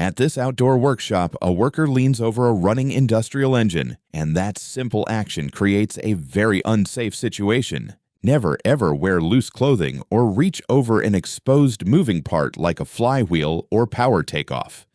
At this outdoor workshop, a worker leans over a running industrial engine, and that simple action creates a very unsafe situation. Never ever wear loose clothing or reach over an exposed moving part like a flywheel or power takeoff.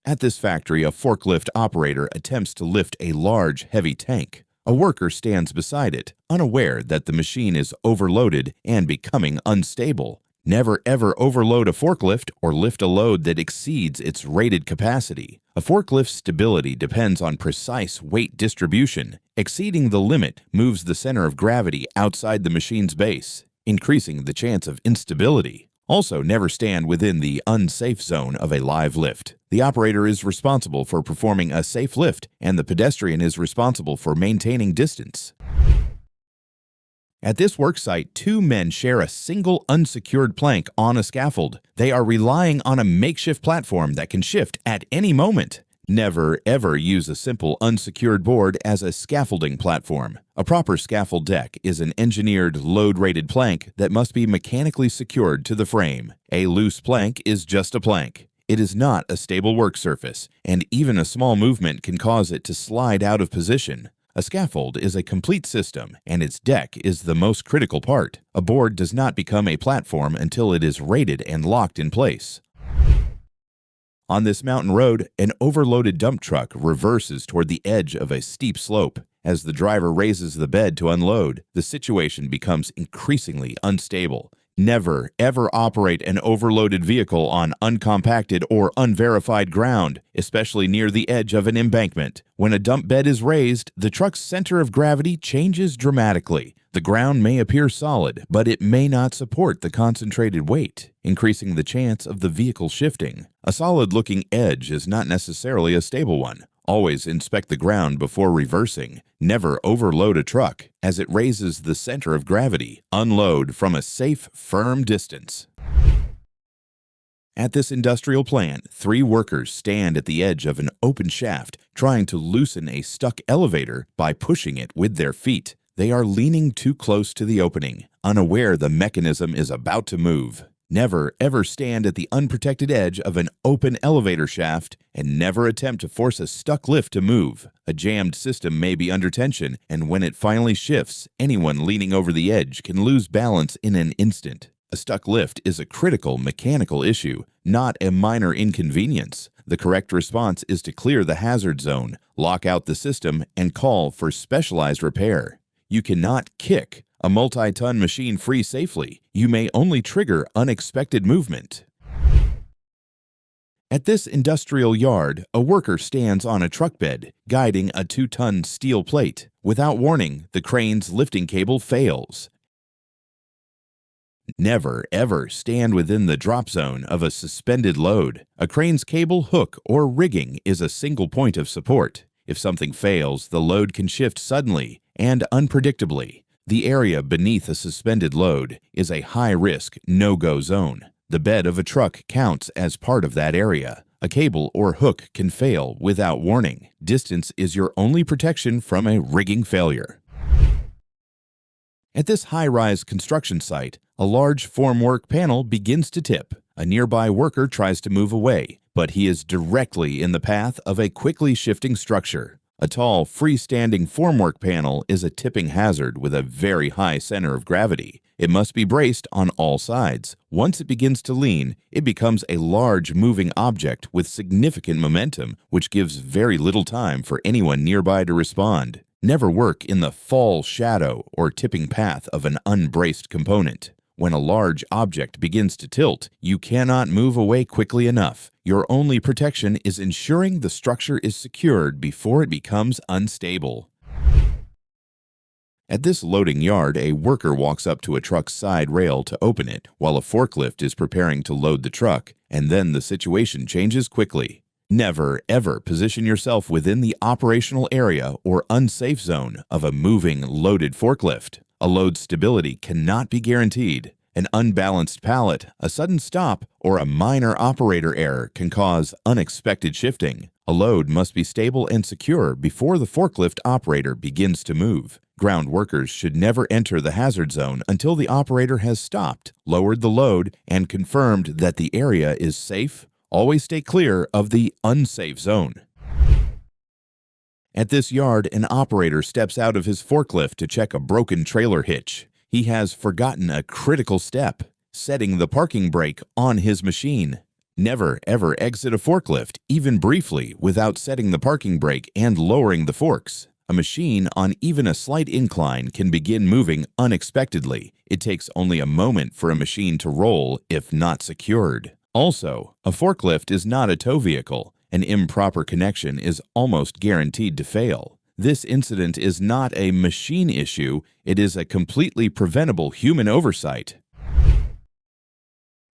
At this factory, a forklift operator attempts to lift a large, heavy tank. A worker stands beside it, unaware that the machine is overloaded and becoming unstable. Never ever overload a forklift or lift a load that exceeds its rated capacity. A forklift's stability depends on precise weight distribution. Exceeding the limit moves the center of gravity outside the machine's base, increasing the chance of instability. Also, never stand within the unsafe zone of a live lift. The operator is responsible for performing a safe lift, and the pedestrian is responsible for maintaining distance. At this worksite, two men share a single unsecured plank on a scaffold. They are relying on a makeshift platform that can shift at any moment. Never ever use a simple unsecured board as a scaffolding platform. A proper scaffold deck is an engineered, load-rated plank that must be mechanically secured to the frame. A loose plank is just a plank. It is not a stable work surface, and even a small movement can cause it to slide out of position. A scaffold is a complete system, and its deck is the most critical part. A board does not become a platform until it is rated and locked in place. On this mountain road, an overloaded dump truck reverses toward the edge of a steep slope. As the driver raises the bed to unload, the situation becomes increasingly unstable. Never, ever operate an overloaded vehicle on uncompacted or unverified ground, especially near the edge of an embankment. When a dump bed is raised, the truck's center of gravity changes dramatically. The ground may appear solid, but it may not support the concentrated weight, increasing the chance of the vehicle shifting. A solid-looking edge is not necessarily a stable one. Always inspect the ground before reversing. Never overload a truck, as it raises the center of gravity. Unload from a safe, firm distance. At this industrial plant, 3 workers stand at the edge of an open shaft, trying to loosen a stuck elevator by pushing it with their feet. They are leaning too close to the opening, unaware the mechanism is about to move. Never ever stand at the unprotected edge of an open elevator shaft, and never attempt to force a stuck lift to move. A jammed system may be under tension, and when it finally shifts, anyone leaning over the edge can lose balance in an instant. A stuck lift is a critical mechanical issue, not a minor inconvenience. The correct response is to clear the hazard zone, lock out the system, and call for specialized repair. You cannot kick a multi-ton machine free safely. You may only trigger unexpected movement. At this industrial yard, a worker stands on a truck bed, guiding a 2-ton steel plate. Without warning, the crane's lifting cable fails. Never ever stand within the drop zone of a suspended load. A crane's cable, hook, or rigging is a single point of support. If something fails, the load can shift suddenly and unpredictably. The area beneath a suspended load is a high-risk, no-go zone. The bed of a truck counts as part of that area. A cable or hook can fail without warning. Distance is your only protection from a rigging failure. At this high-rise construction site, a large formwork panel begins to tip. A nearby worker tries to move away, but he is directly in the path of a quickly shifting structure. A tall, freestanding formwork panel is a tipping hazard with a very high center of gravity. It must be braced on all sides. Once it begins to lean, it becomes a large moving object with significant momentum, which gives very little time for anyone nearby to respond. Never work in the fall shadow or tipping path of an unbraced component. When a large object begins to tilt, you cannot move away quickly enough. Your only protection is ensuring the structure is secured before it becomes unstable. At this loading yard, a worker walks up to a truck's side rail to open it, while a forklift is preparing to load the truck, and then the situation changes quickly. Never, ever position yourself within the operational area or unsafe zone of a moving, loaded forklift. A load stability cannot be guaranteed. An unbalanced pallet, a sudden stop, or a minor operator error can cause unexpected shifting. A load must be stable and secure before the forklift operator begins to move. Ground workers should never enter the hazard zone until the operator has stopped, lowered the load, and confirmed that the area is safe Always stay clear of the unsafe zone. At this yard, an operator steps out of his forklift to check a broken trailer hitch. He has forgotten a critical step, setting the parking brake on his machine. Never ever exit a forklift, even briefly, without setting the parking brake and lowering the forks. A machine on even a slight incline can begin moving unexpectedly. It takes only a moment for a machine to roll if not secured. Also, a forklift is not a tow vehicle. An improper connection is almost guaranteed to fail. This incident is not a machine issue, it is a completely preventable human oversight.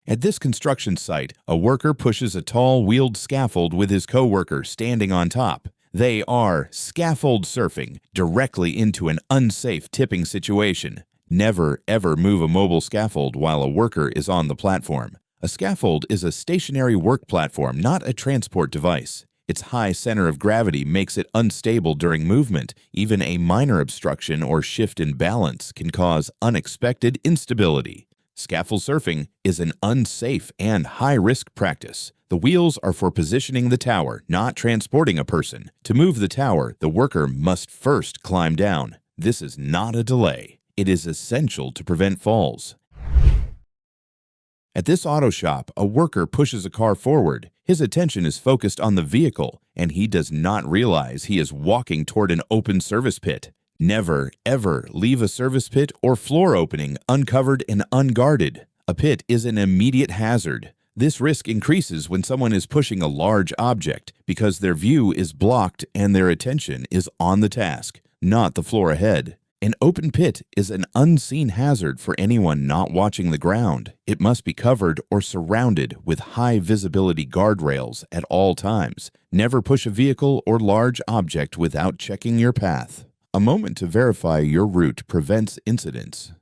At this construction site, a worker pushes a tall wheeled scaffold with his coworker standing on top. They are scaffold surfing directly into an unsafe tipping situation. Never ever move a mobile scaffold while a worker is on the platform. A scaffold is a stationary work platform, not a transport device. Its high center of gravity makes it unstable during movement. Even a minor obstruction or shift in balance can cause unexpected instability. Scaffold surfing is an unsafe and high-risk practice. The wheels are for positioning the tower, not transporting a person. To move the tower, the worker must first climb down. This is not a delay. It is essential to prevent falls. At this auto shop, a worker pushes a car forward. His attention is focused on the vehicle, and he does not realize he is walking toward an open service pit. Never, ever leave a service pit or floor opening uncovered and unguarded. A pit is an immediate hazard. This risk increases when someone is pushing a large object because their view is blocked and their attention is on the task, not the floor ahead. An open pit is an unseen hazard for anyone not watching the ground. It must be covered or surrounded with high visibility guardrails at all times. Never push a vehicle or large object without checking your path. A moment to verify your route prevents incidents.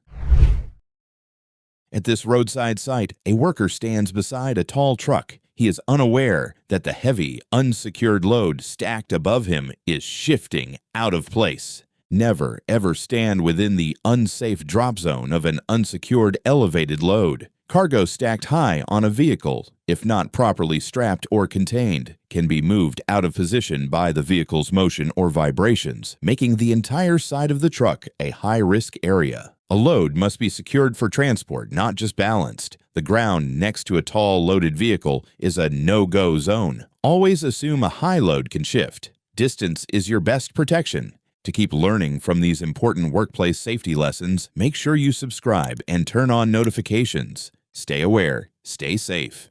At this roadside site, a worker stands beside a tall truck. He is unaware that the heavy, unsecured load stacked above him is shifting out of place. Never ever stand within the unsafe drop zone of an unsecured elevated load. Cargo stacked high on a vehicle, if not properly strapped or contained, can be moved out of position by the vehicle's motion or vibrations, making the entire side of the truck a high-risk area. A load must be secured for transport, not just balanced. The ground next to a tall loaded vehicle is a no-go zone. Always assume a high load can shift. Distance is your best protection. To keep learning from these important workplace safety lessons, make sure you subscribe and turn on notifications. Stay aware, stay safe.